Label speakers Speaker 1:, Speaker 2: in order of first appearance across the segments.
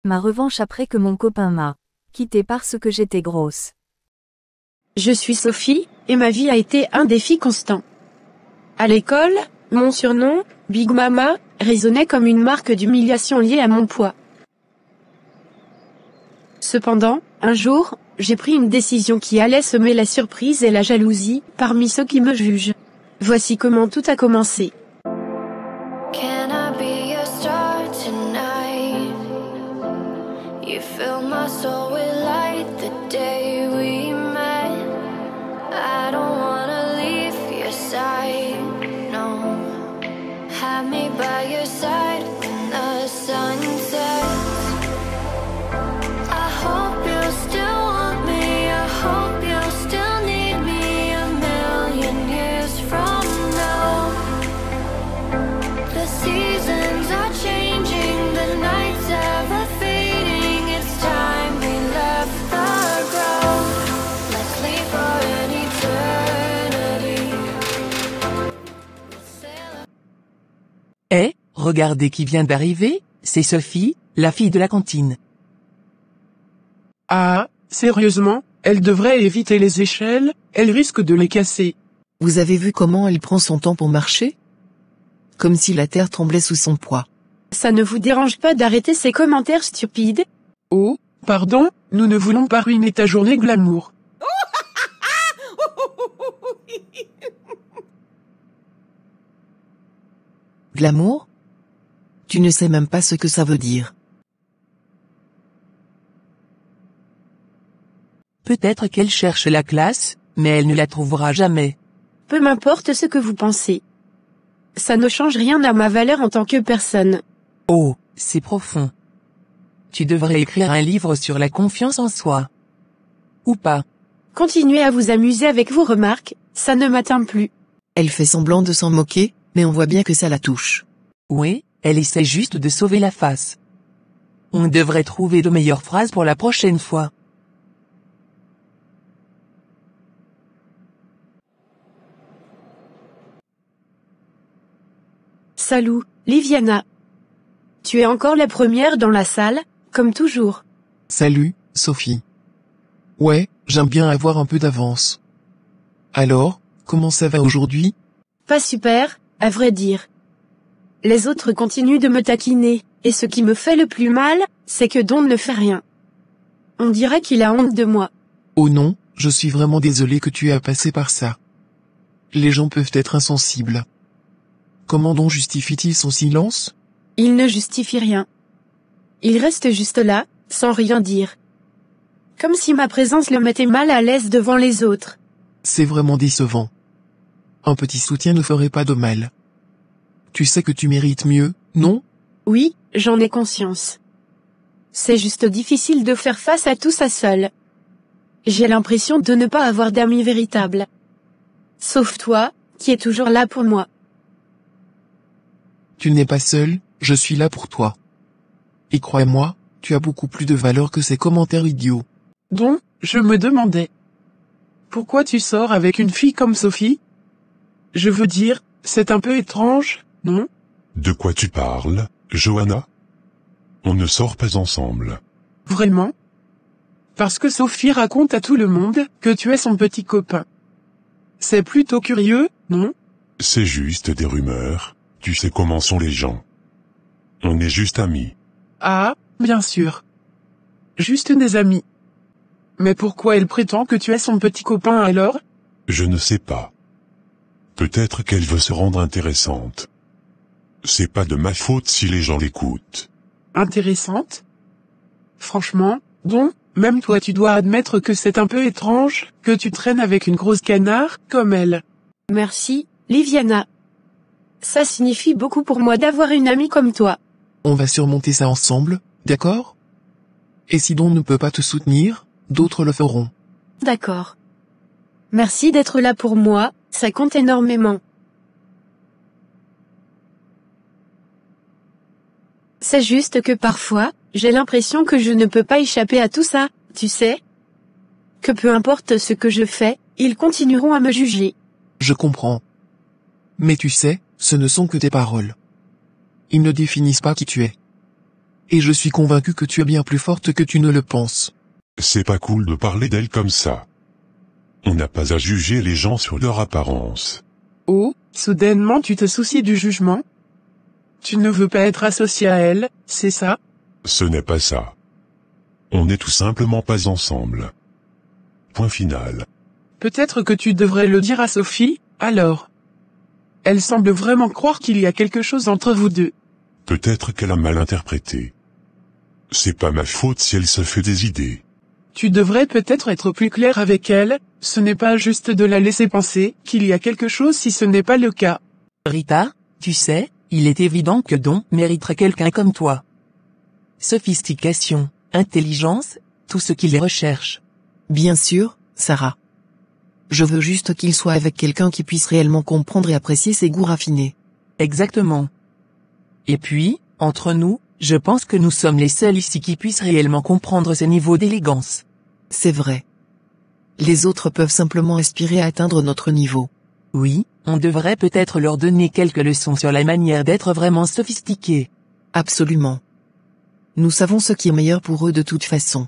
Speaker 1: Ma revanche après que mon copain m'a quitté parce que j'étais grosse.
Speaker 2: Je suis Sophie, et ma vie a été un défi constant. À l'école, mon surnom, Big Mama, résonnait comme une marque d'humiliation liée à mon poids. Cependant, un jour, j'ai pris une décision qui allait semer la surprise et la jalousie parmi ceux qui me jugent. Voici comment tout a commencé.
Speaker 3: Can I be your star tonight? You fill my soul with light the day we met. I don't wanna leave your side, no. Have me by your side when the sun sets. I hope you still want me, I hope you still need me a million years from now. The seasons are changing, the nights ever fading. It's time we left the ground. Let's leave for an eternity.
Speaker 4: Eh, regardez qui vient d'arriver, c'est Sophie, la fille de la cantine.
Speaker 5: Ah, sérieusement, elle devrait éviter les échelles, elle risque de les casser.
Speaker 6: Vous avez vu comment elle prend son temps pour marcher? Comme si la terre tremblait sous son poids.
Speaker 2: Ça ne vous dérange pas d'arrêter ces commentaires stupides?
Speaker 5: Oh, pardon, nous ne voulons pas ruiner ta journée glamour.
Speaker 6: Glamour? Tu ne sais même pas ce que ça veut dire.
Speaker 4: Peut-être qu'elle cherche la classe, mais elle ne la trouvera jamais.
Speaker 2: Peu m'importe ce que vous pensez. Ça ne change rien à ma valeur en tant que personne.
Speaker 4: Oh, c'est profond. Tu devrais écrire un livre sur la confiance en soi. Ou pas.
Speaker 2: Continuez à vous amuser avec vos remarques, ça ne m'atteint plus.
Speaker 6: Elle fait semblant de s'en moquer, mais on voit bien que ça la touche.
Speaker 4: Oui, elle essaie juste de sauver la face. On devrait trouver de meilleures phrases pour la prochaine fois.
Speaker 2: Salut, Liviana. Tu es encore la première dans la salle, comme toujours.
Speaker 7: Salut, Sophie. Ouais, j'aime bien avoir un peu d'avance. Alors, comment ça va aujourd'hui?
Speaker 2: Pas super, à vrai dire. Les autres continuent de me taquiner, et ce qui me fait le plus mal, c'est que Don ne fait rien. On dirait qu'il a honte de moi.
Speaker 7: Oh non, je suis vraiment désolé que tu aies à passer par ça. Les gens peuvent être insensibles. Comment Don justifie-t-il son silence?
Speaker 2: Il ne justifie rien. Il reste juste là, sans rien dire. Comme si ma présence le mettait mal à l'aise devant les autres.
Speaker 7: C'est vraiment décevant. Un petit soutien ne ferait pas de mal. Tu sais que tu mérites mieux, non?
Speaker 2: Oui, j'en ai conscience. C'est juste difficile de faire face à tout ça seul. J'ai l'impression de ne pas avoir d'amis véritables. Sauf toi, qui es toujours là pour moi.
Speaker 7: Tu n'es pas seul, je suis là pour toi. Et crois-moi, tu as beaucoup plus de valeur que ces commentaires idiots.
Speaker 5: Donc, je me demandais. Pourquoi tu sors avec une fille comme Sophie? Je veux dire, c'est un peu étrange, non?
Speaker 8: De quoi tu parles, Johanna? On ne sort pas ensemble.
Speaker 5: Vraiment? Parce que Sophie raconte à tout le monde que tu es son petit copain. C'est plutôt curieux, non?
Speaker 8: C'est juste des rumeurs, tu sais comment sont les gens. On est juste amis.
Speaker 5: Ah, bien sûr. Juste des amis. Mais pourquoi elle prétend que tu es son petit copain alors?
Speaker 8: Je ne sais pas. Peut-être qu'elle veut se rendre intéressante. C'est pas de ma faute si les gens l'écoutent.
Speaker 5: Intéressante? Franchement, donc, même toi tu dois admettre que c'est un peu étrange que tu traînes avec une grosse canard comme elle.
Speaker 2: Merci, Liviana. Ça signifie beaucoup pour moi d'avoir une amie comme toi.
Speaker 7: On va surmonter ça ensemble, d'accord? Et si Don ne peut pas te soutenir, d'autres le feront.
Speaker 2: D'accord. Merci d'être là pour moi, ça compte énormément. C'est juste que parfois, j'ai l'impression que je ne peux pas échapper à tout ça, tu sais? Que peu importe ce que je fais, ils continueront à me juger.
Speaker 7: Je comprends. Mais tu sais, ce ne sont que tes paroles. Ils ne définissent pas qui tu es. et je suis convaincu que tu es bien plus forte que tu ne le penses.
Speaker 8: C'est pas cool de parler d'elle comme ça. On n'a pas à juger les gens sur leur apparence.
Speaker 5: Oh, soudainement tu te soucies du jugement? Tu ne veux pas être associé à elle, c'est ça?
Speaker 8: Ce n'est pas ça. On n'est tout simplement pas ensemble. Point final.
Speaker 5: Peut-être que tu devrais le dire à Sophie, alors. Elle semble vraiment croire qu'il y a quelque chose entre vous deux.
Speaker 8: Peut-être qu'elle a mal interprété. C'est pas ma faute si elle se fait des idées.
Speaker 5: Tu devrais peut-être être plus clair avec elle, ce n'est pas juste de la laisser penser qu'il y a quelque chose si ce n'est pas le cas.
Speaker 4: Rita, tu sais, il est évident que Don mériterait quelqu'un comme toi. Sophistication, intelligence, tout ce qu'il recherche.
Speaker 6: Bien sûr, Sarah. Je veux juste qu'il soit avec quelqu'un qui puisse réellement comprendre et apprécier ses goûts raffinés.
Speaker 4: Exactement. Et puis, entre nous, je pense que nous sommes les seuls ici qui puissent réellement comprendre ses niveaux d'élégance.
Speaker 6: C'est vrai. Les autres peuvent simplement aspirer à atteindre notre niveau.
Speaker 4: Oui, on devrait peut-être leur donner quelques leçons sur la manière d'être vraiment sophistiqués.
Speaker 6: Absolument. Nous savons ce qui est meilleur pour eux de toute façon.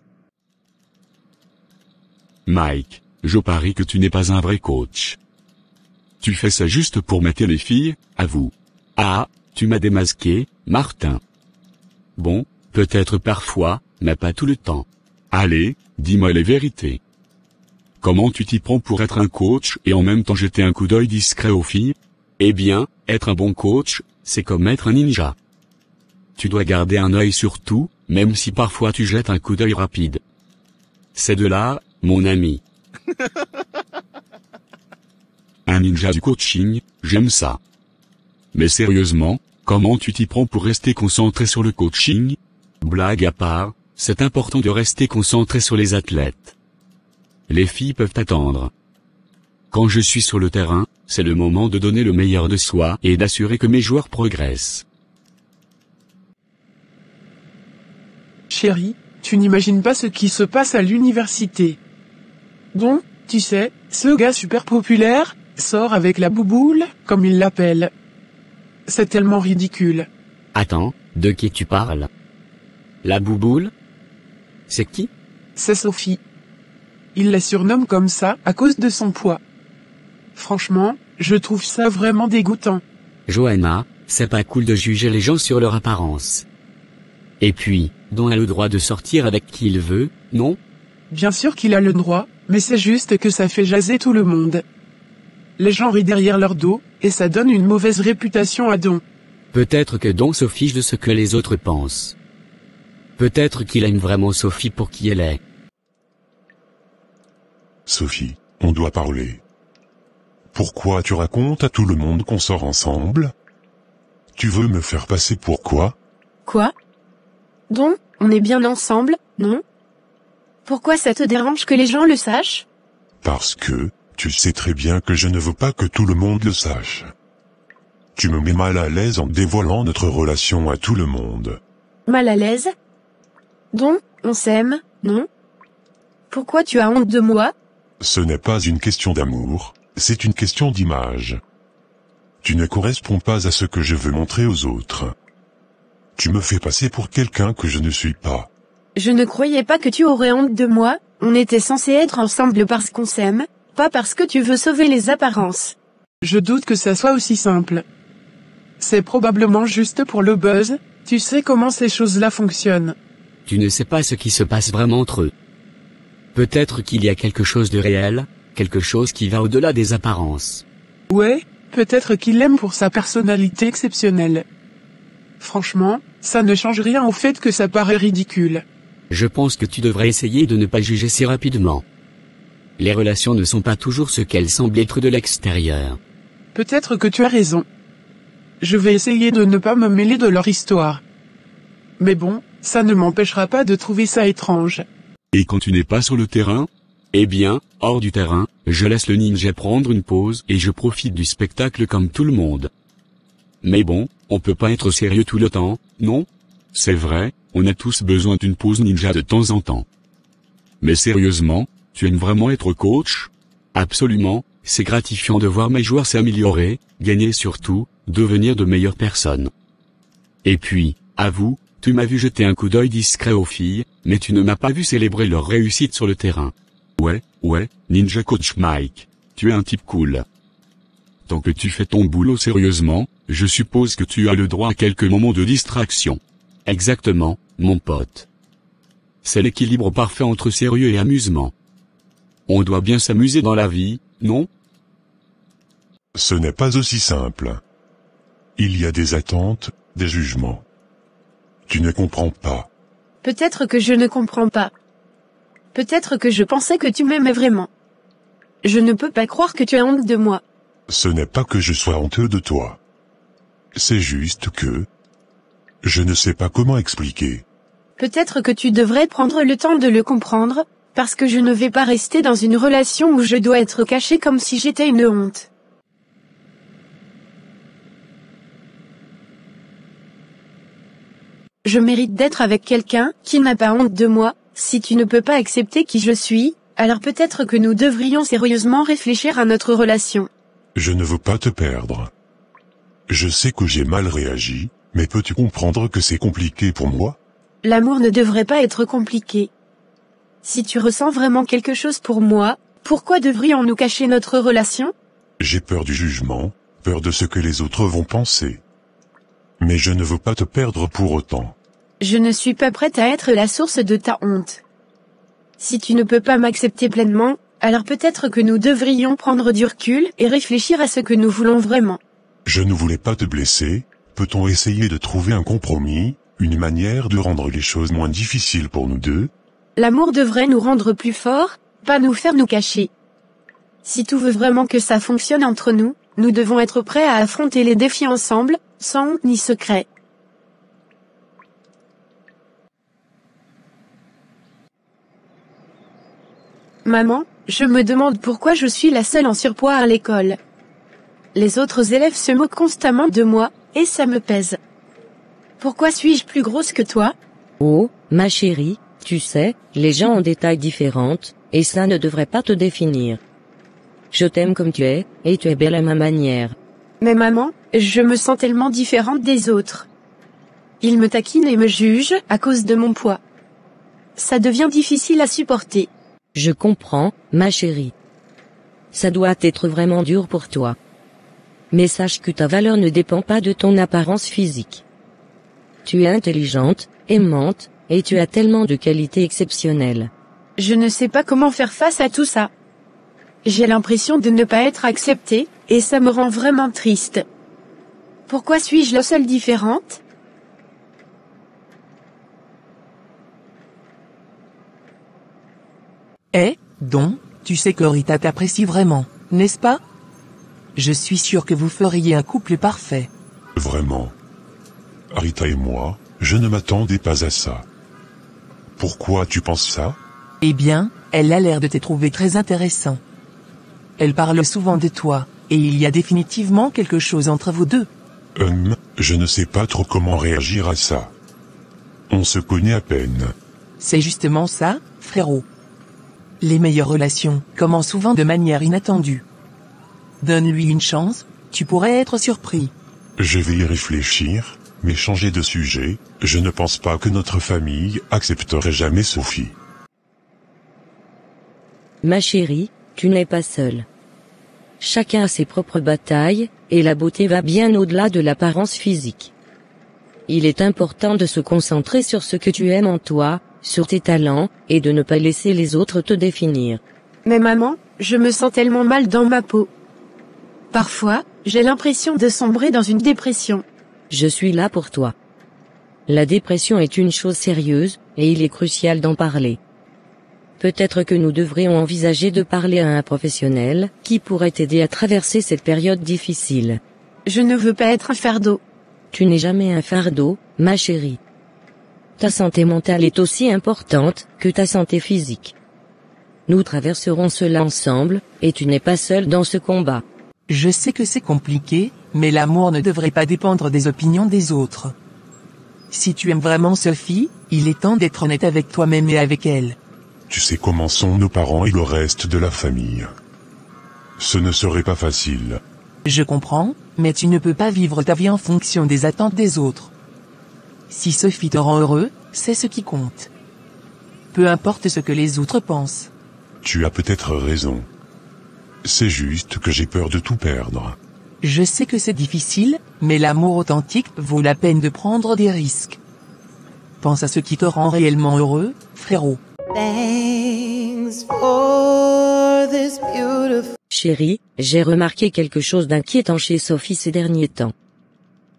Speaker 9: Mike, je parie que tu n'es pas un vrai coach. Tu fais ça juste pour mater les filles, avoue. Ah, tu m'as démasqué, Martin. Bon, peut-être parfois, mais pas tout le temps. Allez, dis-moi les vérités. Comment tu t'y prends pour être un coach et en même temps jeter un coup d'œil discret aux filles? Eh bien, être un bon coach, c'est comme être un ninja. Tu dois garder un œil sur tout, même si parfois tu jettes un coup d'œil rapide. C'est de là, mon ami. Un ninja du coaching, j'aime ça. Mais sérieusement, comment tu t'y prends pour rester concentré sur le coaching? Blague à part, c'est important de rester concentré sur les athlètes. Les filles peuvent attendre. Quand je suis sur le terrain, c'est le moment de donner le meilleur de soi et d'assurer que mes joueurs progressent.
Speaker 5: Chérie, tu n'imagines pas ce qui se passe à l'université. Donc, tu sais, ce gars super populaire, sort avec la bouboule, comme il l'appelle. C'est tellement ridicule.
Speaker 10: Attends, de qui tu parles? La bouboule? C'est qui?
Speaker 5: C'est Sophie. Il la surnomme comme ça à cause de son poids. Franchement, je trouve ça vraiment dégoûtant.
Speaker 10: Johanna, c'est pas cool de juger les gens sur leur apparence. Et puis, Don a le droit de sortir avec qui il veut, non?
Speaker 5: Bien sûr qu'il a le droit, mais c'est juste que ça fait jaser tout le monde. Les gens rient derrière leur dos, et ça donne une mauvaise réputation à Don.
Speaker 10: Peut-être que Don se fiche de ce que les autres pensent. Peut-être qu'il aime vraiment Sophie pour qui elle est.
Speaker 8: Sophie, on doit parler. Pourquoi tu racontes à tout le monde qu'on sort ensemble? Tu veux me faire passer pour quoi?
Speaker 2: Quoi? Don, on est bien ensemble, non? Pourquoi ça te dérange que les gens le sachent?
Speaker 8: Parce que, tu sais très bien que je ne veux pas que tout le monde le sache. Tu me mets mal à l'aise en dévoilant notre relation à tout le monde.
Speaker 2: Mal à l'aise? Don, on s'aime, non? Pourquoi tu as honte de moi?
Speaker 8: Ce n'est pas une question d'amour, c'est une question d'image. Tu ne corresponds pas à ce que je veux montrer aux autres. Tu me fais passer pour quelqu'un que je ne suis pas.
Speaker 2: Je ne croyais pas que tu aurais honte de moi, on était censés être ensemble parce qu'on s'aime, pas parce que tu veux sauver les apparences.
Speaker 5: Je doute que ça soit aussi simple. C'est probablement juste pour le buzz, tu sais comment ces choses-là fonctionnent.
Speaker 10: Tu ne sais pas ce qui se passe vraiment entre eux. Peut-être qu'il y a quelque chose de réel, quelque chose qui va au-delà des apparences.
Speaker 5: Ouais, peut-être qu'il l'aime pour sa personnalité exceptionnelle. Franchement, ça ne change rien au fait que ça paraît ridicule.
Speaker 10: Je pense que tu devrais essayer de ne pas juger si rapidement. Les relations ne sont pas toujours ce qu'elles semblent être de l'extérieur.
Speaker 5: Peut-être que tu as raison. Je vais essayer de ne pas me mêler de leur histoire. Mais bon, ça ne m'empêchera pas de trouver ça étrange.
Speaker 9: Et quand tu n'es pas sur le terrain? Eh bien, hors du terrain, je laisse le ninja prendre une pause et je profite du spectacle comme tout le monde. Mais bon, on peut pas être sérieux tout le temps, non? C'est vrai, on a tous besoin d'une pause ninja de temps en temps. Mais sérieusement, tu aimes vraiment être coach? Absolument, c'est gratifiant de voir mes joueurs s'améliorer, gagner surtout, devenir de meilleures personnes. Et puis, avoue, tu m'as vu jeter un coup d'œil discret aux filles, mais tu ne m'as pas vu célébrer leur réussite sur le terrain. Ouais, Ninja Coach Mike, tu es un type cool. Tant que tu fais ton boulot sérieusement, je suppose que tu as le droit à quelques moments de distraction. Exactement, mon pote. C'est l'équilibre parfait entre sérieux et amusement. On doit bien s'amuser dans la vie, non?
Speaker 8: Ce n'est pas aussi simple. Il y a des attentes, des jugements. Tu ne comprends pas.
Speaker 2: Peut-être que je ne comprends pas. Peut-être que je pensais que tu m'aimais vraiment. Je ne peux pas croire que tu as honte de moi.
Speaker 8: Ce n'est pas que je sois honteux de toi. C'est juste que... je ne sais pas comment expliquer.
Speaker 2: Peut-être que tu devrais prendre le temps de le comprendre, parce que je ne vais pas rester dans une relation où je dois être caché comme si j'étais une honte. Je mérite d'être avec quelqu'un qui n'a pas honte de moi. Si tu ne peux pas accepter qui je suis, alors peut-être que nous devrions sérieusement réfléchir à notre relation.
Speaker 8: Je ne veux pas te perdre. Je sais que j'ai mal réagi, mais peux-tu comprendre que c'est compliqué pour moi?
Speaker 2: L'amour ne devrait pas être compliqué. Si tu ressens vraiment quelque chose pour moi, pourquoi devrions-nous cacher notre relation?
Speaker 8: J'ai peur du jugement, peur de ce que les autres vont penser. Mais je ne veux pas te perdre pour autant.
Speaker 2: Je ne suis pas prête à être la source de ta honte. Si tu ne peux pas m'accepter pleinement, alors peut-être que nous devrions prendre du recul et réfléchir à ce que nous voulons vraiment.
Speaker 8: Je ne voulais pas te blesser, peut-on essayer de trouver un compromis, une manière de rendre les choses moins difficiles pour nous deux?
Speaker 2: L'amour devrait nous rendre plus forts, pas nous faire nous cacher. Si tu veux vraiment que ça fonctionne entre nous, nous devons être prêts à affronter les défis ensemble, sans honte ni secret. Maman, je me demande pourquoi je suis la seule en surpoids à l'école. Les autres élèves se moquent constamment de moi, et ça me pèse. Pourquoi suis-je plus grosse que toi?
Speaker 11: Oh, ma chérie, tu sais, les gens ont des tailles différentes, et ça ne devrait pas te définir. Je t'aime comme tu es, et tu es belle à ma manière.
Speaker 2: Mais maman, je me sens tellement différente des autres. Ils me taquinent et me jugent à cause de mon poids. Ça devient difficile à supporter.
Speaker 11: Je comprends, ma chérie. Ça doit être vraiment dur pour toi. Mais sache que ta valeur ne dépend pas de ton apparence physique. Tu es intelligente, aimante, et tu as tellement de qualités exceptionnelles.
Speaker 2: Je ne sais pas comment faire face à tout ça. J'ai l'impression de ne pas être acceptée, et ça me rend vraiment triste. Pourquoi suis-je la seule différente?
Speaker 4: Donc, tu sais que Rita t'apprécie vraiment, n'est-ce pas? Je suis sûr que vous feriez un couple parfait.
Speaker 8: Vraiment. Rita et moi, je ne m'attendais pas à ça. Pourquoi tu penses ça?
Speaker 4: Eh bien, elle a l'air de te trouver très intéressant. Elle parle souvent de toi, et il y a définitivement quelque chose entre vous deux.
Speaker 8: Je ne sais pas trop comment réagir à ça. On se connaît à peine.
Speaker 4: C'est justement ça, frérot. Les meilleures relations commencent souvent de manière inattendue. Donne-lui une chance, tu pourrais être surpris.
Speaker 8: Je vais y réfléchir, mais changer de sujet, je ne pense pas que notre famille accepterait jamais Sophie.
Speaker 11: Ma chérie, tu n'es pas seule. Chacun a ses propres batailles, et la beauté va bien au-delà de l'apparence physique. Il est important de se concentrer sur ce que tu aimes en toi, sur tes talents, et de ne pas laisser les autres te définir.
Speaker 2: Mais maman, je me sens tellement mal dans ma peau. Parfois, j'ai l'impression de sombrer dans une dépression.
Speaker 11: Je suis là pour toi. La dépression est une chose sérieuse, et il est crucial d'en parler. Peut-être que nous devrions envisager de parler à un professionnel, qui pourrait t'aider à traverser cette période difficile.
Speaker 2: Je ne veux pas être un fardeau.
Speaker 11: Tu n'es jamais un fardeau, ma chérie. Ta santé mentale est aussi importante que ta santé physique. Nous traverserons cela ensemble, et tu n'es pas seul dans ce combat.
Speaker 4: Je sais que c'est compliqué, mais l'amour ne devrait pas dépendre des opinions des autres. Si tu aimes vraiment Sophie, il est temps d'être honnête avec toi-même et avec elle.
Speaker 8: Tu sais comment sont nos parents et le reste de la famille. Ce ne serait pas facile.
Speaker 4: Je comprends, mais tu ne peux pas vivre ta vie en fonction des attentes des autres. Si Sophie te rend heureux, c'est ce qui compte. Peu importe ce que les autres pensent.
Speaker 8: Tu as peut-être raison. C'est juste que j'ai peur de tout perdre.
Speaker 4: Je sais que c'est difficile, mais l'amour authentique vaut la peine de prendre des risques. Pense à ce qui te rend réellement heureux, frérot.
Speaker 11: Chérie, j'ai remarqué quelque chose d'inquiétant chez Sophie ces derniers temps.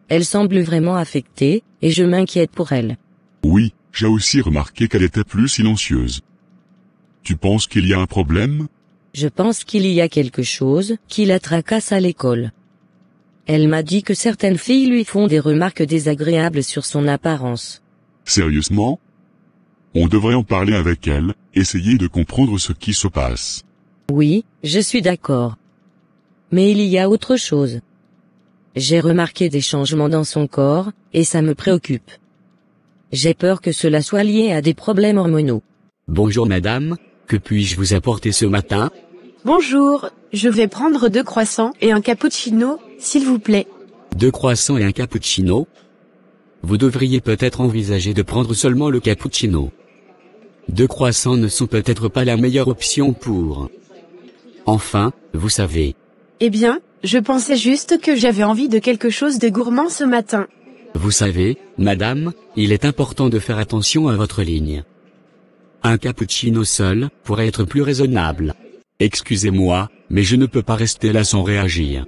Speaker 11: Elle semble vraiment affectée, et je m'inquiète pour elle.
Speaker 8: Oui, j'ai aussi remarqué qu'elle était plus silencieuse. Tu penses qu'il y a un problème?
Speaker 11: Je pense qu'il y a quelque chose qui la tracasse à l'école. Elle m'a dit que certaines filles lui font des remarques désagréables sur son apparence.
Speaker 8: Sérieusement? On devrait en parler avec elle, essayer de comprendre ce qui se passe.
Speaker 11: Oui, je suis d'accord. Mais il y a autre chose. J'ai remarqué des changements dans son corps, et ça me préoccupe. J'ai peur que cela soit lié à des problèmes hormonaux.
Speaker 10: Bonjour madame, que puis-je vous apporter ce matin?
Speaker 2: Bonjour, je vais prendre 2 croissants et un cappuccino, s'il vous plaît.
Speaker 10: 2 croissants et un cappuccino? Vous devriez peut-être envisager de prendre seulement le cappuccino. 2 croissants ne sont peut-être pas la meilleure option pour... Enfin, vous savez.
Speaker 2: Eh bien, je pensais juste que j'avais envie de quelque chose de gourmand ce matin.
Speaker 10: Vous savez, madame, il est important de faire attention à votre ligne. Un cappuccino seul pourrait être plus raisonnable. Excusez-moi, mais je ne peux pas rester là sans réagir.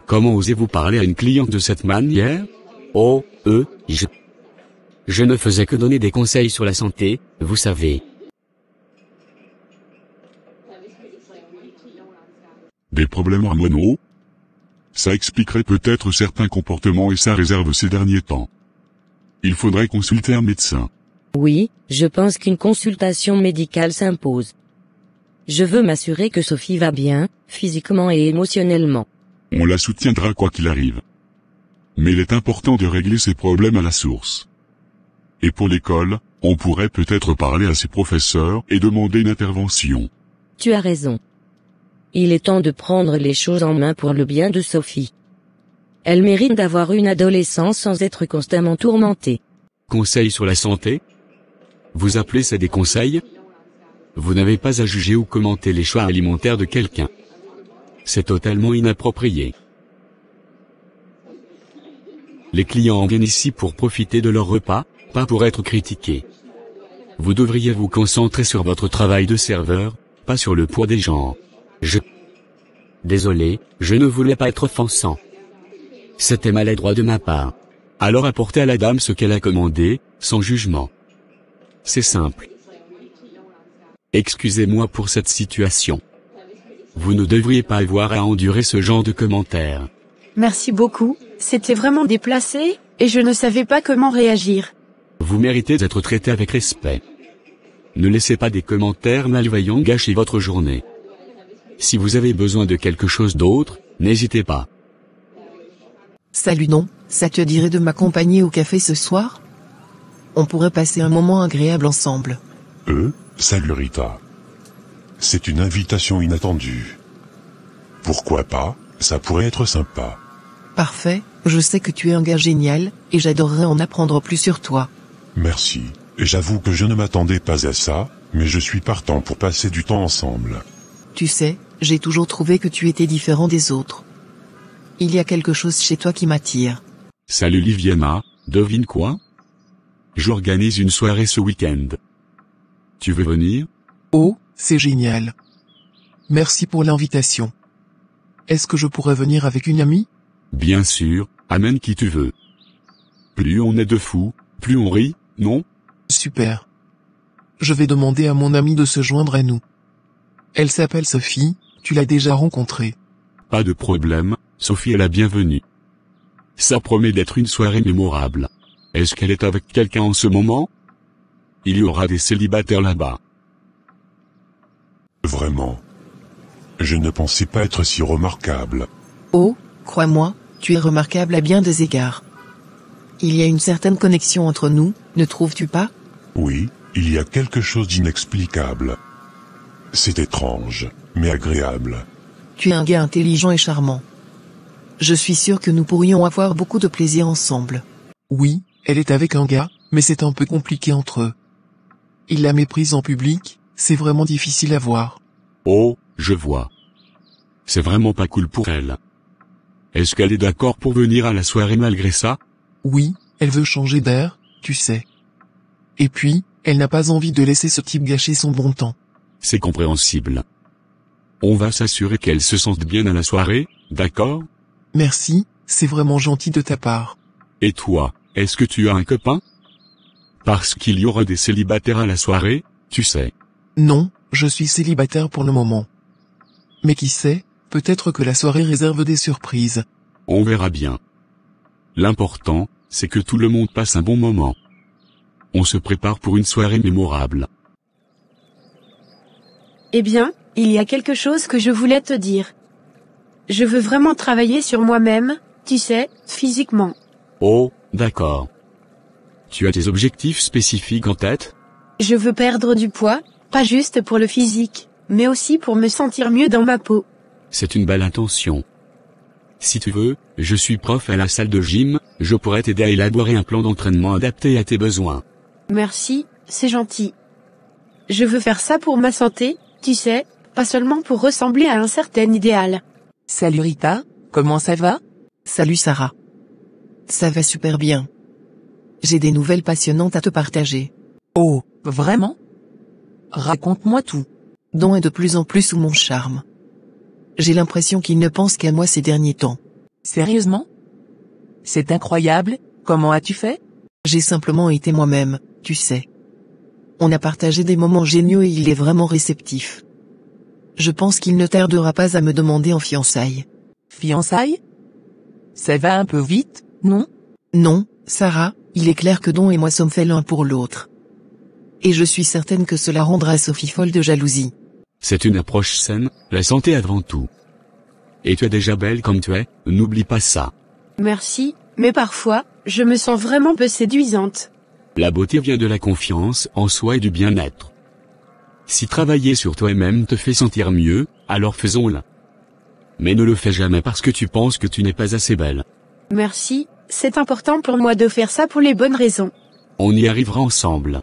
Speaker 10: Comment osez-vous parler à une cliente de cette manière? Oh, je ne faisais que donner des conseils sur la santé, vous savez.
Speaker 8: Des problèmes hormonaux? Ça expliquerait peut-être certains comportements et sa réserve ces derniers temps. Il faudrait consulter un médecin.
Speaker 11: Oui, je pense qu'une consultation médicale s'impose. Je veux m'assurer que Sophie va bien, physiquement et émotionnellement.
Speaker 8: On la soutiendra quoi qu'il arrive. Mais il est important de régler ces problèmes à la source. Et pour l'école, on pourrait peut-être parler à ses professeurs et demander une intervention.
Speaker 11: Tu as raison. Il est temps de prendre les choses en main pour le bien de Sophie. Elle mérite d'avoir une adolescence sans être constamment tourmentée.
Speaker 10: Conseils sur la santé? Vous appelez ça des conseils? Vous n'avez pas à juger ou commenter les choix alimentaires de quelqu'un. C'est totalement inapproprié. Les clients viennent ici pour profiter de leur repas, pas pour être critiqués. Vous devriez vous concentrer sur votre travail de serveur, pas sur le poids des gens. Désolé, je ne voulais pas être offensant. C'était maladroit de ma part. Alors apportez à la dame ce qu'elle a commandé, sans jugement. C'est simple. Excusez-moi pour cette situation. Vous ne devriez pas avoir à endurer ce genre de commentaires.
Speaker 2: Merci beaucoup, c'était vraiment déplacé, et je ne savais pas comment réagir.
Speaker 10: Vous méritez d'être traité avec respect. Ne laissez pas des commentaires malveillants gâcher votre journée. Si vous avez besoin de quelque chose d'autre, n'hésitez pas.
Speaker 6: Salut non, ça te dirait de m'accompagner au café ce soir? On pourrait passer un moment agréable ensemble.
Speaker 8: Salut Rita. C'est une invitation inattendue. Pourquoi pas, ça pourrait être sympa.
Speaker 6: Parfait, je sais que tu es un gars génial, et j'adorerais en apprendre plus sur toi.
Speaker 8: Merci, et j'avoue que je ne m'attendais pas à ça, mais je suis partant pour passer du temps ensemble.
Speaker 6: Tu sais, j'ai toujours trouvé que tu étais différent des autres. Il y a quelque chose chez toi qui m'attire.
Speaker 8: Salut Liviana, devine quoi? J'organise une soirée ce week-end. Tu veux venir?
Speaker 7: Oh, c'est génial. Merci pour l'invitation. Est-ce que je pourrais venir avec une amie?
Speaker 8: Bien sûr, amène qui tu veux. Plus on est de fous, plus on rit, non?
Speaker 7: Super. Je vais demander à mon amie de se joindre à nous. Elle s'appelle Sophie, tu l'as déjà rencontrée.
Speaker 8: Pas de problème, Sophie est la bienvenue. Ça promet d'être une soirée mémorable. Est-ce qu'elle est avec quelqu'un en ce moment? Il y aura des célibataires là-bas. Vraiment. Je ne pensais pas être si remarquable.
Speaker 6: Oh, crois-moi, tu es remarquable à bien des égards. Il y a une certaine connexion entre nous, ne trouves-tu pas?
Speaker 8: Oui, il y a quelque chose d'inexplicable. C'est étrange, mais agréable.
Speaker 6: Tu es un gars intelligent et charmant. Je suis sûr que nous pourrions avoir beaucoup de plaisir ensemble.
Speaker 7: Oui, Elle est avec un gars, mais c'est un peu compliqué entre eux. Il la méprise en public, c'est vraiment difficile à voir.
Speaker 9: Oh, je vois. C'est vraiment pas cool pour elle. Est-ce qu'elle est d'accord pour venir à la soirée malgré ça?
Speaker 7: Oui, elle veut changer d'air, tu sais. Et puis, elle n'a pas envie de laisser ce type gâcher son bon temps.
Speaker 9: C'est compréhensible. On va s'assurer qu'elle se sente bien à la soirée, d'accord?
Speaker 7: Merci, c'est vraiment gentil de ta part.
Speaker 9: Et toi, est-ce que tu as un copain? Parce qu'il y aura des célibataires à la soirée, tu sais.
Speaker 7: Non, je suis célibataire pour le moment. Mais qui sait, peut-être que la soirée réserve des surprises.
Speaker 9: On verra bien. L'important, c'est que tout le monde passe un bon moment. On se prépare pour une soirée mémorable.
Speaker 2: Eh bien, il y a quelque chose que je voulais te dire. Je veux vraiment travailler sur moi-même, tu sais, physiquement.
Speaker 9: Oh, d'accord. Tu as des objectifs spécifiques en tête?
Speaker 2: Je veux perdre du poids, pas juste pour le physique, mais aussi pour me sentir mieux dans ma peau.
Speaker 9: C'est une belle intention. Si tu veux, je suis prof à la salle de gym, je pourrais t'aider à élaborer un plan d'entraînement adapté à tes besoins.
Speaker 2: Merci, c'est gentil. Je veux faire ça pour ma santé, tu sais, pas seulement pour ressembler à un certain idéal.
Speaker 4: Salut Rita, comment ça va?
Speaker 6: Salut Sarah. Ça va super bien. J'ai des nouvelles passionnantes à te partager.
Speaker 4: Oh, vraiment? Raconte-moi tout.
Speaker 6: Don est de plus en plus sous mon charme. J'ai l'impression qu'il ne pense qu'à moi ces derniers temps.
Speaker 4: Sérieusement? C'est incroyable, comment as-tu fait?
Speaker 6: J'ai simplement été moi-même, tu sais. On a partagé des moments géniaux et il est vraiment réceptif. Je pense qu'il ne tardera pas à me demander en fiançailles.
Speaker 4: Fiançailles? Ça va un peu vite, non?
Speaker 6: Non, Sarah, il est clair que Don et moi sommes faits l'un pour l'autre. Et je suis certaine que cela rendra Sophie folle de jalousie.
Speaker 9: C'est une approche saine, la santé avant tout. Et tu es déjà belle comme tu es, n'oublie pas ça.
Speaker 2: Merci, mais parfois, je me sens vraiment peu séduisante.
Speaker 9: La beauté vient de la confiance en soi et du bien-être. Si travailler sur toi-même te fait sentir mieux, alors faisons-le. Mais ne le fais jamais parce que tu penses que tu n'es pas assez belle.
Speaker 2: Merci, c'est important pour moi de faire ça pour les bonnes raisons.
Speaker 9: On y arrivera ensemble.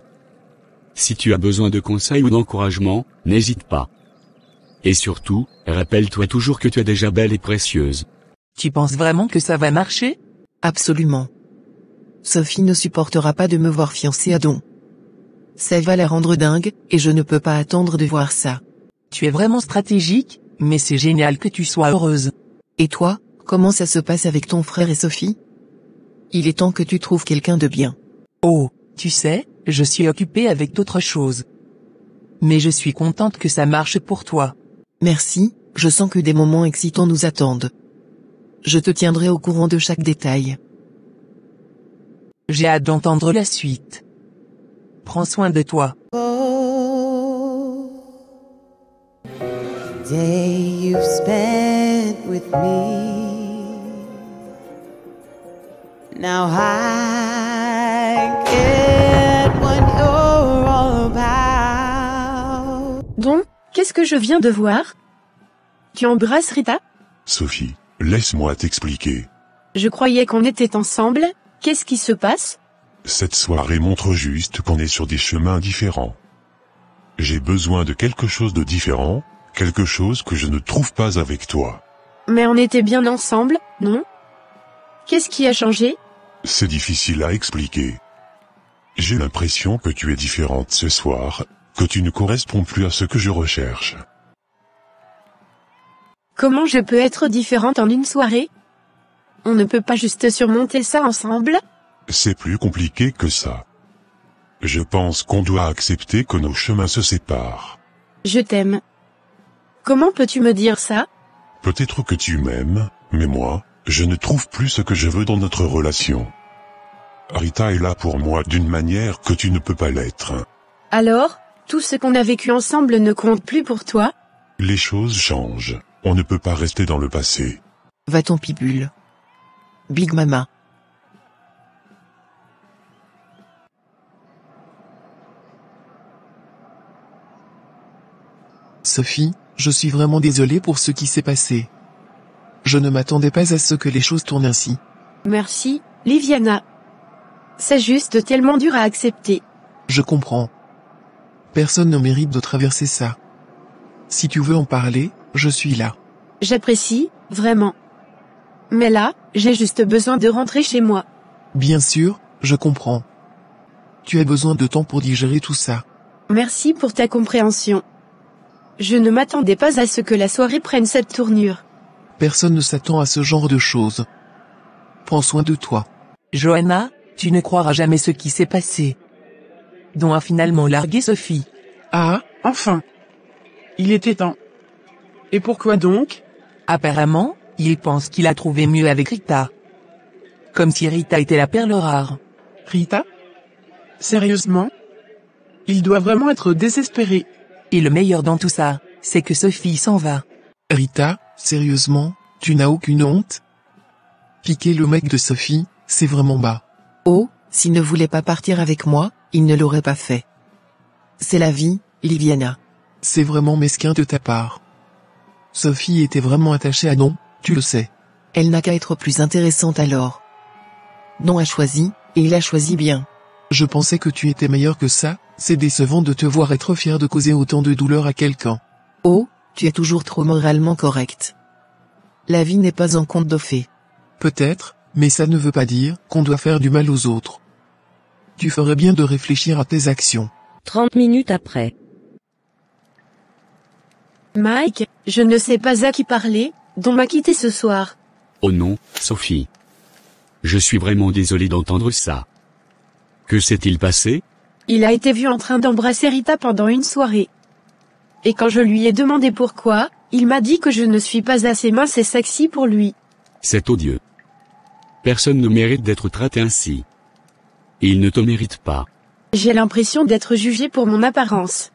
Speaker 9: Si tu as besoin de conseils ou d'encouragement, n'hésite pas. Et surtout, rappelle-toi toujours que tu es déjà belle et précieuse.
Speaker 4: Tu penses vraiment que ça va marcher?
Speaker 6: Absolument. Sophie ne supportera pas de me voir fiancée à Don. Ça va la rendre dingue, et je ne peux pas attendre de voir ça.
Speaker 4: Tu es vraiment stratégique, mais c'est génial que tu sois heureuse.
Speaker 6: Et toi, comment ça se passe avec ton frère et Sophie? Il est temps que tu trouves quelqu'un de bien.
Speaker 4: Oh, tu sais, je suis occupée avec d'autres choses. Mais je suis contente que ça marche pour toi.
Speaker 6: Merci, je sens que des moments excitants nous attendent. Je te tiendrai au courant de chaque détail.
Speaker 4: J'ai hâte d'entendre la suite. Prends soin de toi.
Speaker 12: Day you've spent with me. Now I get what you're all about.
Speaker 2: Donc, qu'est-ce que je viens de voir? Tu embrasses Rita?
Speaker 8: Sophie, laisse-moi t'expliquer.
Speaker 2: Je croyais qu'on était ensemble, qu'est-ce qui se passe?
Speaker 8: Cette soirée montre juste qu'on est sur des chemins différents. J'ai besoin de quelque chose de différent, quelque chose que je ne trouve pas avec toi.
Speaker 2: Mais on était bien ensemble, non? Qu'est-ce qui a changé?
Speaker 8: C'est difficile à expliquer. J'ai l'impression que tu es différente ce soir, que tu ne corresponds plus à ce que je recherche.
Speaker 2: Comment je peux être différente en une soirée? On ne peut pas juste surmonter ça ensemble?
Speaker 8: C'est plus compliqué que ça. Je pense qu'on doit accepter que nos chemins se séparent.
Speaker 2: Je t'aime. Comment peux-tu me dire ça?
Speaker 8: Peut-être que tu m'aimes, mais moi, je ne trouve plus ce que je veux dans notre relation. Rita est là pour moi d'une manière que tu ne peux pas l'être.
Speaker 2: Alors, tout ce qu'on a vécu ensemble ne compte plus pour toi?
Speaker 8: Les choses changent. On ne peut pas rester dans le passé.
Speaker 6: Va-t'en pibule. Big Mama.
Speaker 7: Sophie, je suis vraiment désolé pour ce qui s'est passé. Je ne m'attendais pas à ce que les choses tournent ainsi.
Speaker 2: Merci, Liviana. C'est juste tellement dur à accepter.
Speaker 7: Je comprends. Personne ne mérite de traverser ça. Si tu veux en parler, je suis là.
Speaker 2: J'apprécie, vraiment. Mais là, j'ai juste besoin de rentrer chez moi.
Speaker 7: Bien sûr, je comprends. Tu as besoin de temps pour digérer tout ça.
Speaker 2: Merci pour ta compréhension. Je ne m'attendais pas à ce que la soirée prenne cette tournure.
Speaker 7: Personne ne s'attend à ce genre de choses. Prends soin de toi.
Speaker 4: Johanna, tu ne croiras jamais ce qui s'est passé. Don a finalement largué Sophie.
Speaker 5: Ah, enfin. Il était temps. Et pourquoi donc?
Speaker 4: Apparemment, il pense qu'il a trouvé mieux avec Rita. Comme si Rita était la perle rare.
Speaker 5: Rita? Sérieusement? Il doit vraiment être désespéré.
Speaker 4: Et le meilleur dans tout ça, c'est que Sophie s'en va.
Speaker 7: Rita, sérieusement, tu n'as aucune honte? Piquer le mec de Sophie, c'est vraiment bas.
Speaker 6: Oh, s'il ne voulait pas partir avec moi, il ne l'aurait pas fait. C'est la vie, Liviana.
Speaker 7: C'est vraiment mesquin de ta part. Sophie était vraiment attachée à Don, tu le sais.
Speaker 6: Elle n'a qu'à être plus intéressante alors. Don a choisi, et il a choisi bien.
Speaker 7: Je pensais que tu étais meilleur que ça, c'est décevant de te voir être fier de causer autant de douleur à quelqu'un.
Speaker 6: Oh, tu es toujours trop moralement correct. La vie n'est pas un conte de fées.
Speaker 7: Peut-être, mais ça ne veut pas dire qu'on doit faire du mal aux autres. Tu ferais bien de réfléchir à tes actions.
Speaker 11: 30 minutes après.
Speaker 2: Mike, je ne sais pas à qui parler, Don m'a quitté ce soir.
Speaker 9: Oh non, Sophie. Je suis vraiment désolé d'entendre ça. Que s'est-il passé?
Speaker 2: Il a été vu en train d'embrasser Rita pendant une soirée. Et quand je lui ai demandé pourquoi, il m'a dit que je ne suis pas assez mince et sexy pour lui.
Speaker 9: C'est odieux. Personne ne mérite d'être traité ainsi. Il ne te mérite pas.
Speaker 2: J'ai l'impression d'être jugée pour mon apparence.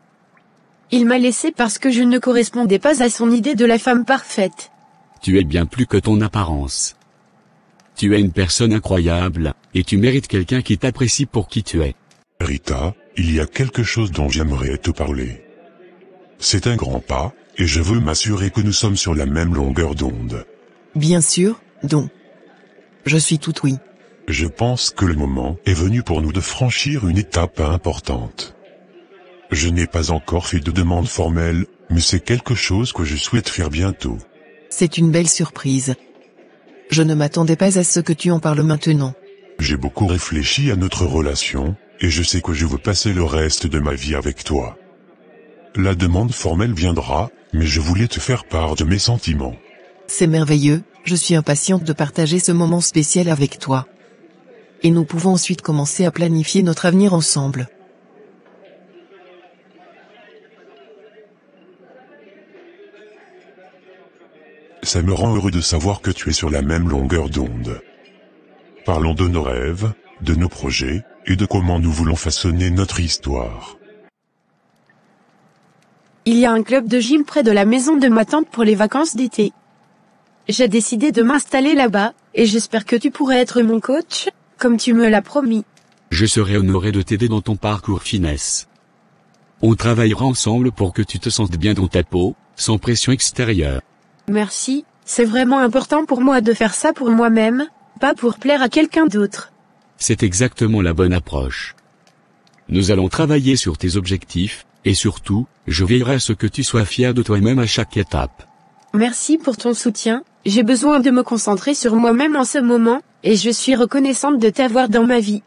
Speaker 2: Il m'a laissé parce que je ne correspondais pas à son idée de la femme parfaite.
Speaker 9: Tu es bien plus que ton apparence. Tu es une personne incroyable, et tu mérites quelqu'un qui t'apprécie pour qui tu es.
Speaker 8: Rita, il y a quelque chose dont j'aimerais te parler. C'est un grand pas, et je veux m'assurer que nous sommes sur la même longueur d'onde.
Speaker 6: Bien sûr, Don. Je suis tout oui.
Speaker 8: Je pense que le moment est venu pour nous de franchir une étape importante. Je n'ai pas encore fait de demande formelle, mais c'est quelque chose que je souhaite faire bientôt.
Speaker 6: C'est une belle surprise. Je ne m'attendais pas à ce que tu en parles maintenant.
Speaker 8: J'ai beaucoup réfléchi à notre relation, et je sais que je veux passer le reste de ma vie avec toi. La demande formelle viendra, mais je voulais te faire part de mes sentiments.
Speaker 6: C'est merveilleux, je suis impatiente de partager ce moment spécial avec toi. Et nous pouvons ensuite commencer à planifier notre avenir ensemble.
Speaker 8: Ça me rend heureux de savoir que tu es sur la même longueur d'onde. Parlons de nos rêves, de nos projets, et de comment nous voulons façonner notre histoire.
Speaker 2: Il y a un club de gym près de la maison de ma tante pour les vacances d'été. J'ai décidé de m'installer là-bas, et j'espère que tu pourrais être mon coach, comme tu me l'as promis.
Speaker 9: Je serai honoré de t'aider dans ton parcours finesse. On travaillera ensemble pour que tu te sentes bien dans ta peau, sans pression extérieure.
Speaker 2: Merci, c'est vraiment important pour moi de faire ça pour moi-même, pas pour plaire à quelqu'un d'autre.
Speaker 9: C'est exactement la bonne approche. Nous allons travailler sur tes objectifs, et surtout, je veillerai à ce que tu sois fier de toi-même à chaque étape.
Speaker 2: Merci pour ton soutien, j'ai besoin de me concentrer sur moi-même en ce moment, et je suis reconnaissante de t'avoir dans ma vie.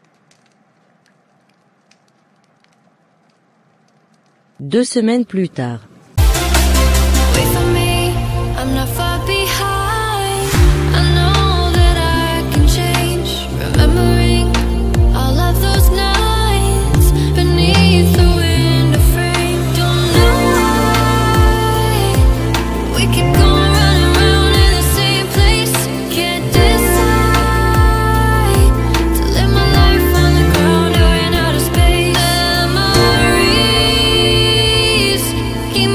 Speaker 11: 2 semaines plus tard.
Speaker 3: Wait for me, I'm not far behind. I know that I can change. Remembering all of those nights beneath the window frame. Don't know why we keep going round and round in the same place. Can't decide to live my life on the ground or in outer space. Memories keep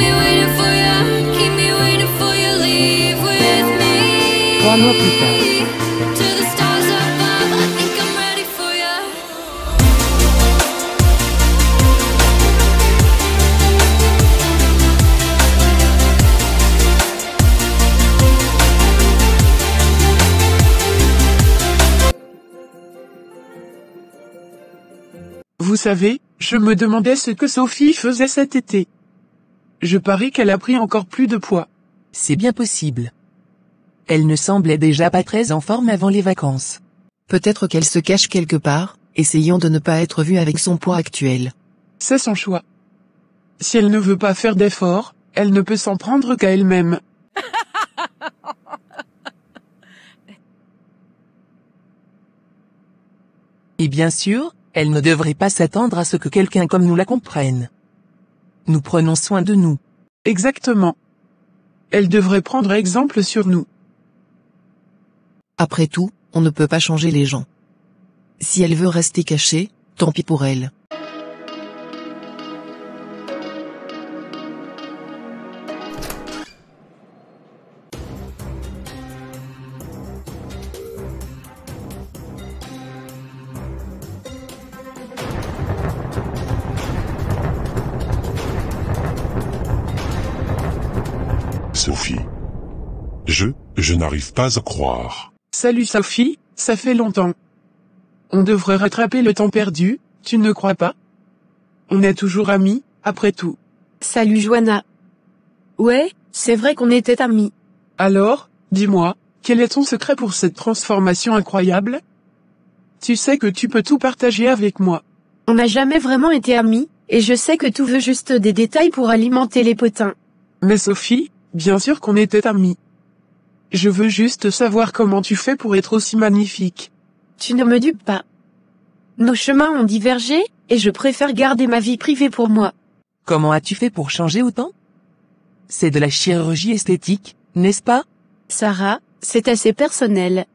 Speaker 5: savez, je me demandais ce que Sophie faisait cet été. Je parie qu'elle a pris encore plus de poids.
Speaker 4: C'est bien possible. Elle ne semblait déjà pas très en forme avant les vacances.
Speaker 6: Peut-être qu'elle se cache quelque part, essayant de ne pas être vue avec son poids actuel.
Speaker 5: C'est son choix. Si elle ne veut pas faire d'efforts, elle ne peut s'en prendre qu'à elle-même.
Speaker 4: Et bien sûr, elle ne devrait pas s'attendre à ce que quelqu'un comme nous la comprenne. Nous prenons soin de nous.
Speaker 5: Exactement. Elle devrait prendre exemple sur nous.
Speaker 6: Après tout, on ne peut pas changer les gens. Si elle veut rester cachée, tant pis pour elle.
Speaker 8: Sophie. Je n'arrive pas à croire.
Speaker 5: Salut Sophie, ça fait longtemps. On devrait rattraper le temps perdu, tu ne crois pas? On est toujours amis, après tout.
Speaker 2: Salut Joanna. Ouais, c'est vrai qu'on était amis.
Speaker 5: Alors, dis-moi, quel est ton secret pour cette transformation incroyable? Tu sais que tu peux tout partager avec moi.
Speaker 2: On n'a jamais vraiment été amis, et je sais que tu veux juste des détails pour alimenter les potins.
Speaker 5: Mais Sophie, bien sûr qu'on était amis. Je veux juste savoir comment tu fais pour être aussi magnifique.
Speaker 2: Tu ne me dupes pas. Nos chemins ont divergé, et je préfère garder ma vie privée pour moi.
Speaker 4: Comment as-tu fait pour changer autant? C'est de la chirurgie esthétique, n'est-ce pas?
Speaker 2: Sarah, c'est assez personnel.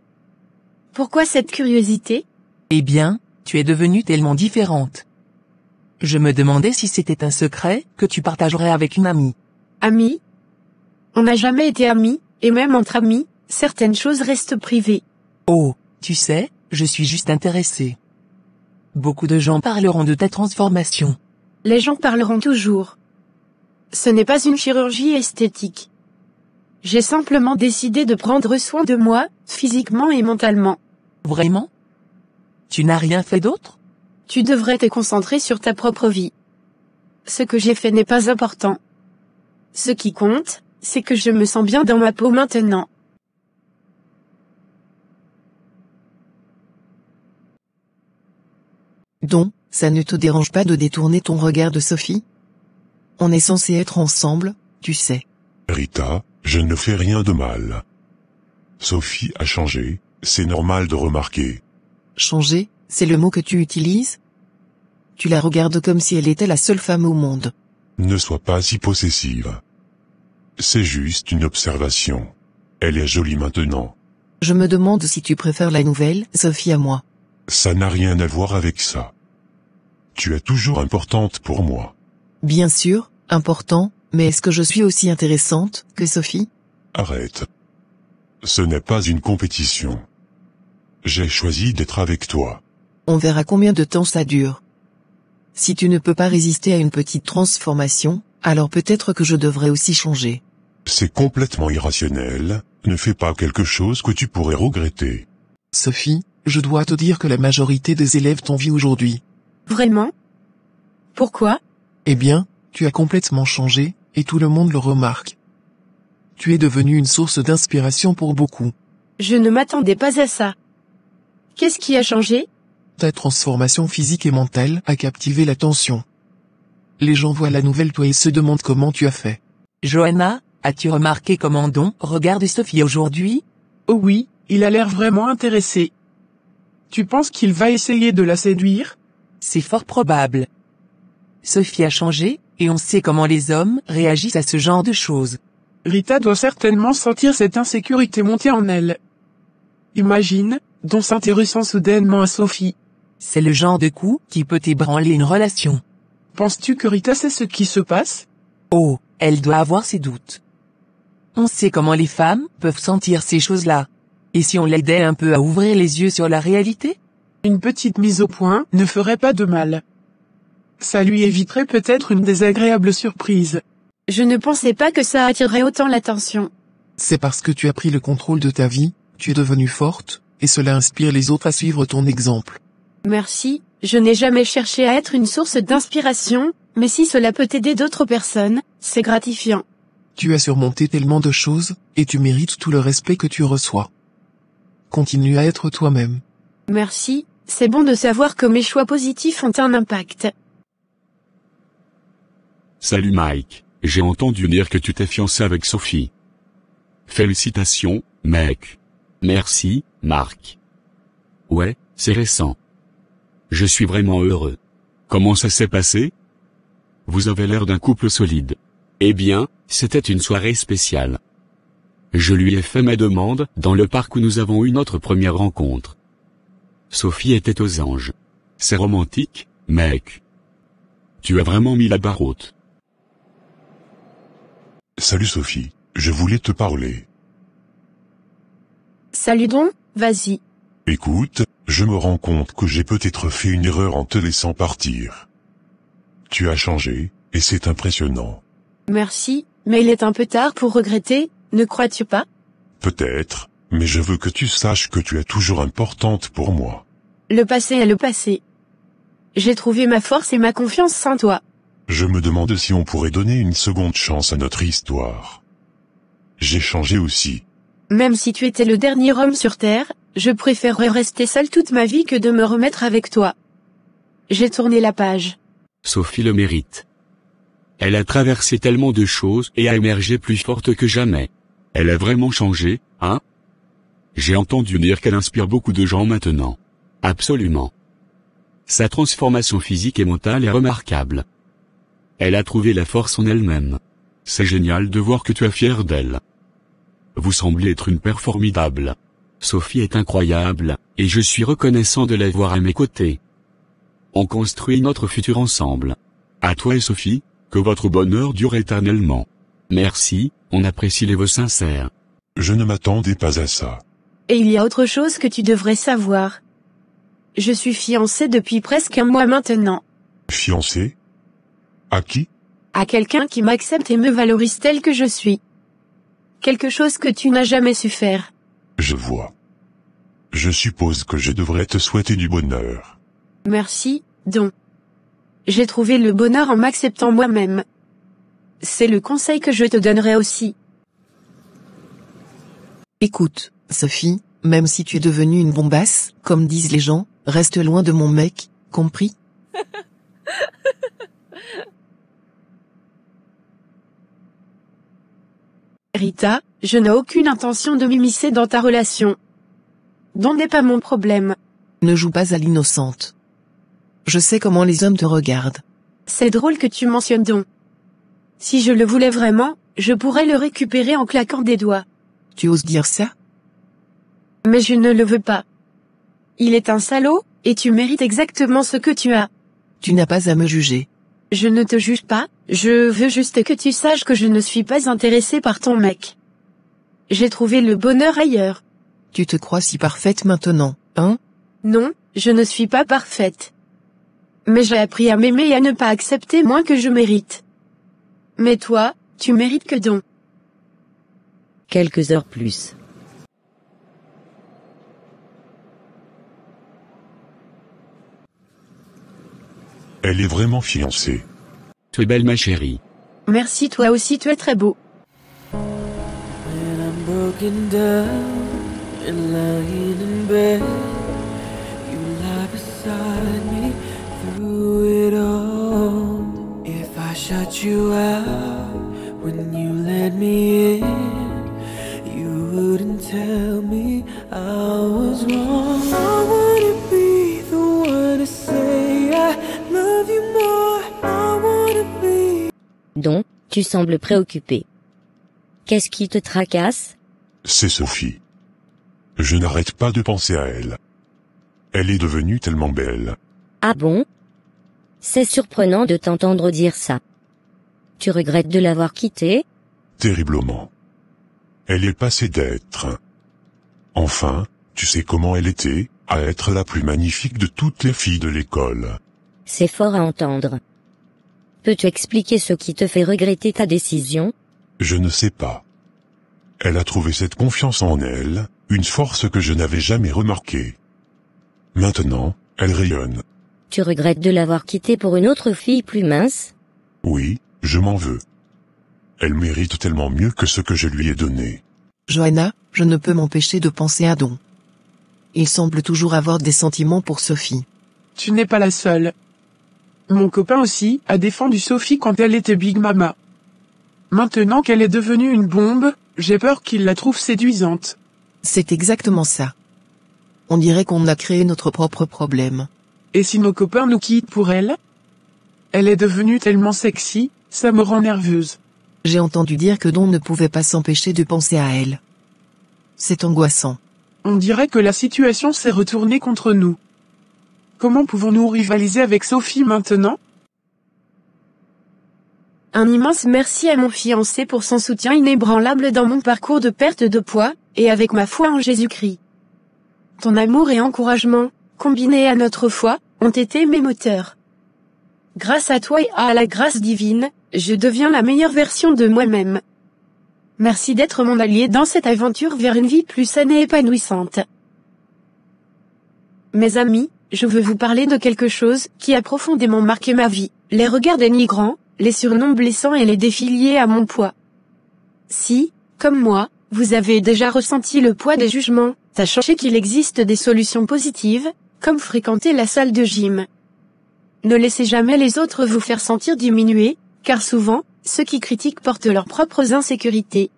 Speaker 2: Pourquoi cette curiosité?
Speaker 4: Eh bien, tu es devenue tellement différente. Je me demandais si c'était un secret que tu partagerais avec une amie.
Speaker 2: Amie? On n'a jamais été amis, et même entre amis, certaines choses restent privées.
Speaker 4: Oh, tu sais, je suis juste intéressée. Beaucoup de gens parleront de ta transformation.
Speaker 2: Les gens parleront toujours. Ce n'est pas une chirurgie esthétique. J'ai simplement décidé de prendre soin de moi, physiquement et mentalement.
Speaker 4: Vraiment? Tu n'as rien fait d'autre?
Speaker 2: Tu devrais te concentrer sur ta propre vie. Ce que j'ai fait n'est pas important. Ce qui compte, c'est que je me sens bien dans ma peau maintenant.
Speaker 6: Donc, ça ne te dérange pas de détourner ton regard de Sophie? On est censé être ensemble, tu sais.
Speaker 8: Rita, je ne fais rien de mal. Sophie a changé, c'est normal de remarquer.
Speaker 6: Changer, c'est le mot que tu utilises? Tu la regardes comme si elle était la seule femme au monde.
Speaker 8: Ne sois pas si possessive. C'est juste une observation. Elle est jolie maintenant.
Speaker 6: Je me demande si tu préfères la nouvelle Sophie à moi.
Speaker 8: Ça n'a rien à voir avec ça. Tu es toujours importante pour moi.
Speaker 6: Bien sûr, important, mais est-ce que je suis aussi intéressante que Sophie?
Speaker 8: Arrête. Ce n'est pas une compétition. J'ai choisi d'être avec toi.
Speaker 6: On verra combien de temps ça dure. Si tu ne peux pas résister à une petite transformation, alors peut-être que je devrais aussi changer.
Speaker 8: C'est complètement irrationnel, ne fais pas quelque chose que tu pourrais regretter.
Speaker 7: Sophie, je dois te dire que la majorité des élèves t'envient aujourd'hui.
Speaker 2: Vraiment? Pourquoi?
Speaker 7: Eh bien, tu as complètement changé, et tout le monde le remarque. Tu es devenue une source d'inspiration pour beaucoup.
Speaker 2: Je ne m'attendais pas à ça. Qu'est-ce qui a changé?
Speaker 7: Ta transformation physique et mentale a captivé l'attention. Les gens voient la nouvelle toi et se demandent comment tu as fait.
Speaker 4: Joanna, as-tu remarqué comment Don regarde Sophie aujourd'hui?
Speaker 5: Oh oui, il a l'air vraiment intéressé. Tu penses qu'il va essayer de la séduire?
Speaker 4: C'est fort probable. Sophie a changé, et on sait comment les hommes réagissent à ce genre de choses.
Speaker 5: Rita doit certainement sentir cette insécurité monter en elle. Imagine, Don s'intéressant soudainement à Sophie.
Speaker 4: C'est le genre de coup qui peut ébranler une relation.
Speaker 5: Penses-tu que Rita sait ce qui se passe?
Speaker 4: Oh, elle doit avoir ses doutes. On sait comment les femmes peuvent sentir ces choses-là. Et si on l'aidait un peu à ouvrir les yeux sur la réalité?
Speaker 5: Une petite mise au point ne ferait pas de mal. Ça lui éviterait peut-être une désagréable surprise.
Speaker 2: Je ne pensais pas que ça attirerait autant l'attention.
Speaker 7: C'est parce que tu as pris le contrôle de ta vie, tu es devenue forte, et cela inspire les autres à suivre ton exemple.
Speaker 2: Merci, je n'ai jamais cherché à être une source d'inspiration, mais si cela peut aider d'autres personnes, c'est gratifiant.
Speaker 7: Tu as surmonté tellement de choses, et tu mérites tout le respect que tu reçois. Continue à être toi-même.
Speaker 2: Merci, c'est bon de savoir que mes choix positifs ont un impact.
Speaker 9: Salut Mike, j'ai entendu dire que tu t'es fiancé avec Sophie. Félicitations, mec. Merci, Marc. Ouais, c'est récent. Je suis vraiment heureux. Comment ça s'est passé? Vous avez l'air d'un couple solide. Eh bien, c'était une soirée spéciale. Je lui ai fait ma demande dans le parc où nous avons eu notre première rencontre. Sophie était aux anges. C'est romantique, mec. Tu as vraiment mis la barre haute.
Speaker 8: Salut Sophie, je voulais te parler.
Speaker 2: Salut donc, vas-y.
Speaker 8: Écoute, je me rends compte que j'ai peut-être fait une erreur en te laissant partir. Tu as changé, et c'est impressionnant.
Speaker 2: Merci, mais il est un peu tard pour regretter, ne crois-tu pas?
Speaker 8: Peut-être, mais je veux que tu saches que tu es toujours importante pour moi.
Speaker 2: Le passé est le passé. J'ai trouvé ma force et ma confiance sans toi.
Speaker 8: Je me demande si on pourrait donner une seconde chance à notre histoire. J'ai changé aussi.
Speaker 2: Même si tu étais le dernier homme sur Terre, je préférerais rester seule toute ma vie que de me remettre avec toi. J'ai tourné la page.
Speaker 9: Sophie le mérite. Elle a traversé tellement de choses et a émergé plus forte que jamais. Elle a vraiment changé, hein? J'ai entendu dire qu'elle inspire beaucoup de gens maintenant. Absolument. Sa transformation physique et mentale est remarquable. Elle a trouvé la force en elle-même. C'est génial de voir que tu es fier d'elle. Vous semblez être une paire formidable. Sophie est incroyable, et je suis reconnaissant de l'avoir à mes côtés. On construit notre futur ensemble. À toi et Sophie, que votre bonheur dure éternellement. Merci, on apprécie les vœux sincères.
Speaker 8: Je ne m'attendais pas à ça.
Speaker 2: Et il y a autre chose que tu devrais savoir. Je suis fiancée depuis presque un mois maintenant.
Speaker 8: Fiancée? À qui?
Speaker 2: À quelqu'un qui m'accepte et me valorise tel que je suis. Quelque chose que tu n'as jamais su faire.
Speaker 8: Je vois. Je suppose que je devrais te souhaiter du bonheur.
Speaker 2: Merci, donc. J'ai trouvé le bonheur en m'acceptant moi-même. C'est le conseil que je te donnerai aussi.
Speaker 6: Écoute, Sophie, même si tu es devenue une bombasse, comme disent les gens, reste loin de mon mec, compris?
Speaker 2: Rita, je n'ai aucune intention de m'immiscer dans ta relation. Dont n'est pas mon problème.
Speaker 6: Ne joue pas à l'innocente. Je sais comment les hommes te regardent.
Speaker 2: C'est drôle que tu mentionnes donc. Si je le voulais vraiment, je pourrais le récupérer en claquant des doigts.
Speaker 6: Tu oses dire ça?
Speaker 2: Mais je ne le veux pas. Il est un salaud, et tu mérites exactement ce que tu as.
Speaker 6: Tu n'as pas à me juger.
Speaker 2: Je ne te juge pas, je veux juste que tu saches que je ne suis pas intéressée par ton mec. J'ai trouvé le bonheur ailleurs.
Speaker 6: Tu te crois si parfaite maintenant, hein?
Speaker 2: Non, je ne suis pas parfaite. Mais j'ai appris à m'aimer et à ne pas accepter moins que je mérite. Mais toi, tu mérites que donc.
Speaker 11: Quelques heures plus.
Speaker 8: Elle est vraiment fiancée.
Speaker 9: Tu es belle ma chérie.
Speaker 2: Merci, toi aussi tu es très beau.
Speaker 12: When I'm broken down and lying in bed, you lie beside me through it all. If I shut you out when you let me in, you wouldn't tell me I was wrong. I wanna be the one to say I love you more. I wanna be.
Speaker 11: Donc, tu sembles préoccupé. Qu'est-ce qui te tracasse?
Speaker 8: C'est Sophie. Je n'arrête pas de penser à elle. Elle est devenue tellement belle.
Speaker 11: Ah bon? C'est surprenant de t'entendre dire ça. Tu regrettes de l'avoir quittée?
Speaker 8: Terriblement. Elle est passée d'être... Enfin, tu sais comment elle était, à être la plus magnifique de toutes les filles de l'école.
Speaker 11: C'est fort à entendre. Peux-tu expliquer ce qui te fait regretter ta décision?
Speaker 8: Je ne sais pas. Elle a trouvé cette confiance en elle, une force que je n'avais jamais remarquée. Maintenant, elle rayonne.
Speaker 11: Tu regrettes de l'avoir quittée pour une autre fille plus mince?
Speaker 8: Oui, je m'en veux. Elle mérite tellement mieux que ce que je lui ai donné.
Speaker 6: Johanna, je ne peux m'empêcher de penser à Don. Il semble toujours avoir des sentiments pour Sophie.
Speaker 5: Tu n'es pas la seule. Mon copain aussi a défendu Sophie quand elle était Big Mama. Maintenant qu'elle est devenue une bombe, j'ai peur qu'il la trouve séduisante.
Speaker 6: C'est exactement ça. On dirait qu'on a créé notre propre problème.
Speaker 5: Et si nos copains nous quittent pour elle? Elle est devenue tellement sexy, ça me rend nerveuse.
Speaker 6: J'ai entendu dire que Don ne pouvait pas s'empêcher de penser à elle. C'est angoissant.
Speaker 5: On dirait que la situation s'est retournée contre nous. Comment pouvons-nous rivaliser avec Sophie maintenant?
Speaker 2: Un immense merci à mon fiancé pour son soutien inébranlable dans mon parcours de perte de poids, et avec ma foi en Jésus-Christ. Ton amour et encouragement, combinés à notre foi, ont été mes moteurs. Grâce à toi et à la grâce divine, je deviens la meilleure version de moi-même. Merci d'être mon allié dans cette aventure vers une vie plus saine et épanouissante. Mes amis, je veux vous parler de quelque chose qui a profondément marqué ma vie, les regards dénigrants, les surnoms blessants et les défis liés à mon poids. Si, comme moi, vous avez déjà ressenti le poids des jugements, sachez qu'il existe des solutions positives, comme fréquenter la salle de gym. Ne laissez jamais les autres vous faire sentir diminués, car souvent, ceux qui critiquent portent leurs propres insécurités.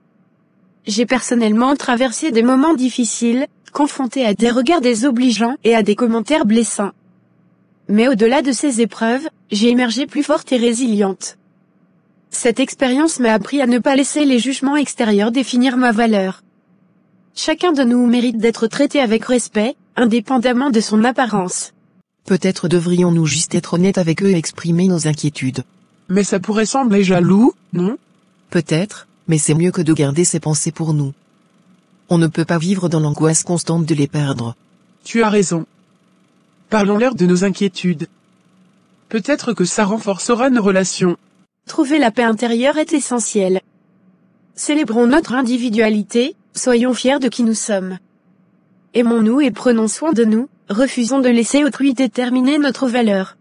Speaker 2: J'ai personnellement traversé des moments difficiles, confronté à des regards désobligeants et à des commentaires blessants. Mais au-delà de ces épreuves, j'ai émergé plus forte et résiliente. Cette expérience m'a appris à ne pas laisser les jugements extérieurs définir ma valeur. Chacun de nous mérite d'être traité avec respect, indépendamment de son apparence.
Speaker 6: Peut-être devrions-nous juste être honnêtes avec eux et exprimer nos inquiétudes.
Speaker 5: Mais ça pourrait sembler jaloux, non?
Speaker 6: Peut-être, mais c'est mieux que de garder ces pensées pour nous. On ne peut pas vivre dans l'angoisse constante de les perdre.
Speaker 5: Tu as raison. Parlons-leur de nos inquiétudes. Peut-être que ça renforcera nos relations.
Speaker 2: Trouver la paix intérieure est essentiel. Célébrons notre individualité, soyons fiers de qui nous sommes. Aimons-nous et prenons soin de nous, refusons de laisser autrui déterminer notre valeur.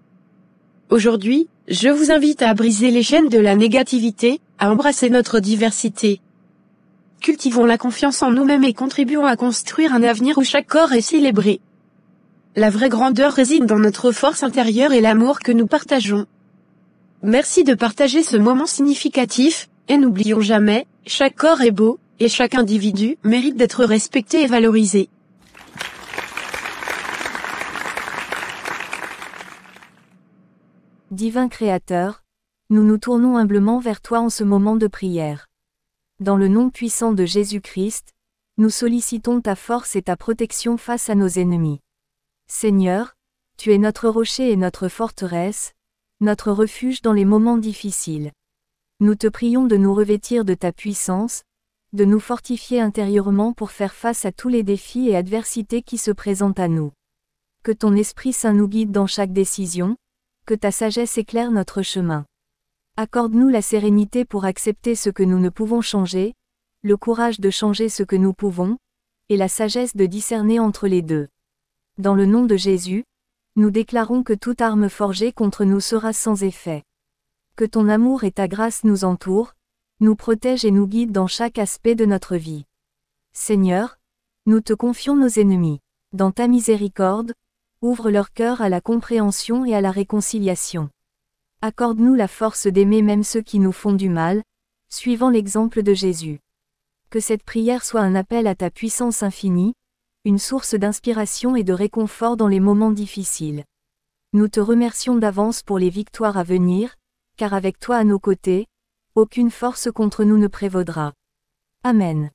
Speaker 2: Aujourd'hui, je vous invite à briser les chaînes de la négativité, à embrasser notre diversité. Cultivons la confiance en nous-mêmes et contribuons à construire un avenir où chaque corps est célébré. La vraie grandeur réside dans notre force intérieure et l'amour que nous partageons. Merci de partager ce moment significatif, et n'oublions jamais, chaque corps est beau, et chaque individu mérite d'être respecté et valorisé.
Speaker 1: Divin Créateur, nous nous tournons humblement vers toi en ce moment de prière. Dans le nom puissant de Jésus-Christ, nous sollicitons ta force et ta protection face à nos ennemis. Seigneur, tu es notre rocher et notre forteresse, notre refuge dans les moments difficiles. Nous te prions de nous revêtir de ta puissance, de nous fortifier intérieurement pour faire face à tous les défis et adversités qui se présentent à nous. Que ton Esprit Saint nous guide dans chaque décision, que ta sagesse éclaire notre chemin. Accorde-nous la sérénité pour accepter ce que nous ne pouvons changer, le courage de changer ce que nous pouvons, et la sagesse de discerner entre les deux. Dans le nom de Jésus, nous déclarons que toute arme forgée contre nous sera sans effet. Que ton amour et ta grâce nous entourent, nous protègent et nous guident dans chaque aspect de notre vie. Seigneur, nous te confions nos ennemis. Dans ta miséricorde, ouvre leur cœur à la compréhension et à la réconciliation. Accorde-nous la force d'aimer même ceux qui nous font du mal, suivant l'exemple de Jésus. Que cette prière soit un appel à ta puissance infinie, une source d'inspiration et de réconfort dans les moments difficiles. Nous te remercions d'avance pour les victoires à venir, car avec toi à nos côtés, aucune force contre nous ne prévaudra. Amen.